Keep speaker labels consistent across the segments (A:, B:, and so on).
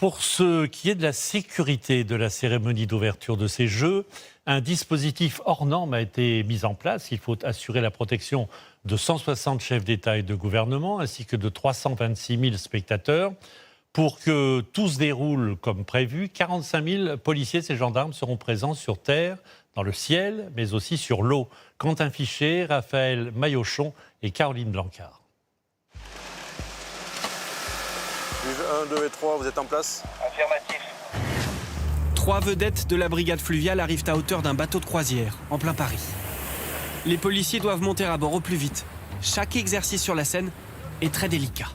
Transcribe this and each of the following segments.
A: Pour ce qui est de la sécurité de la cérémonie d'ouverture de ces Jeux, un dispositif hors norme a été mis en place. Il faut assurer la protection de 160 chefs d'État et de gouvernement, ainsi que de 326 000 spectateurs. Pour que tout se déroule comme prévu, 45 000 policiers et gendarmes seront présents sur terre, dans le ciel, mais aussi sur l'eau. Quentin Fichet, Raphaël Maillochon et Caroline Blancard.
B: 1, 2 et 3, vous êtes en place?
C: Affirmatif.
D: 3 vedettes de la brigade fluviale arrivent à hauteur d'un bateau de croisière, en plein Paris. Les policiers doivent monter à bord au plus vite. Chaque exercice sur la Seine est très délicat.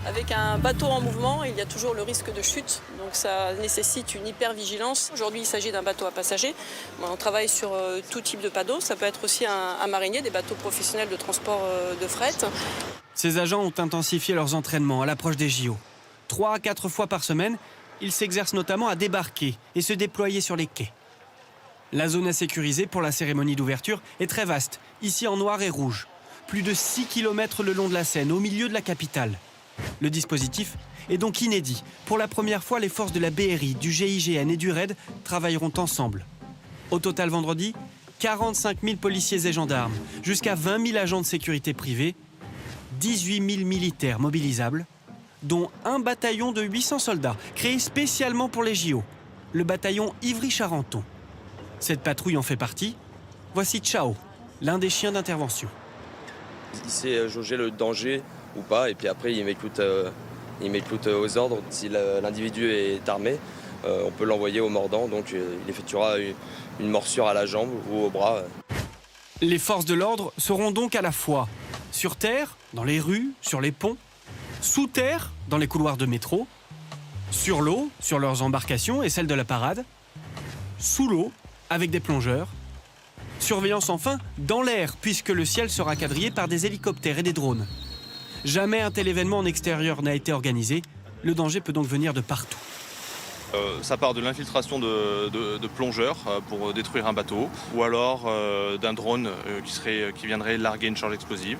E: Avec un bateau en mouvement, il y a toujours le risque de chute, donc ça nécessite une hyper-vigilance. Aujourd'hui, il s'agit d'un bateau à passagers. On travaille sur tout type de paddle. Ça peut être aussi un marinier, des bateaux professionnels de transport de fret.
D: Ces agents ont intensifié leurs entraînements à l'approche des JO. 3 à 4 fois par semaine, ils s'exercent notamment à débarquer et se déployer sur les quais. La zone à sécuriser pour la cérémonie d'ouverture est très vaste, ici en noir et rouge. Plus de 6 km le long de la Seine, au milieu de la capitale. Le dispositif est donc inédit. Pour la première fois, les forces de la BRI, du GIGN et du RAID travailleront ensemble. Au total vendredi, 45 000 policiers et gendarmes, jusqu'à 20 000 agents de sécurité privée, 18 000 militaires mobilisables, dont un bataillon de 800 soldats, créé spécialement pour les JO, le bataillon Ivry-Charenton. Cette patrouille en fait partie. Voici Chao, l'un des chiens d'intervention.
F: Il sait jauger le danger ou pas, et puis après il m'écoute aux ordres. Si l'individu est armé, on peut l'envoyer au mordant, donc il effectuera une morsure à la jambe ou au bras.
D: Les forces de l'ordre seront donc à la fois sur terre, dans les rues, sur les ponts, sous terre, dans les couloirs de métro, sur l'eau, sur leurs embarcations et celles de la parade, sous l'eau, avec des plongeurs, surveillance enfin dans l'air, puisque le ciel sera quadrillé par des hélicoptères et des drones. Jamais un tel événement en extérieur n'a été organisé, le danger peut donc venir de partout.
G: Ça part de l'infiltration de plongeurs pour détruire un bateau, ou alors d'un drone qui viendrait larguer une charge explosive.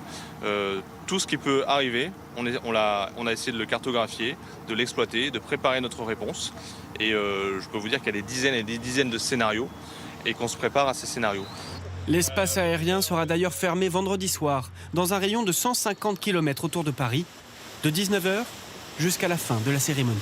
G: Tout ce qui peut arriver, on a essayé de le cartographier, de l'exploiter, de préparer notre réponse. Et je peux vous dire qu'il y a des dizaines et des dizaines de scénarios et qu'on se prépare à ces scénarios.
D: L'espace aérien sera d'ailleurs fermé vendredi soir, dans un rayon de 150 km autour de Paris, de 19 h jusqu'à la fin de la cérémonie.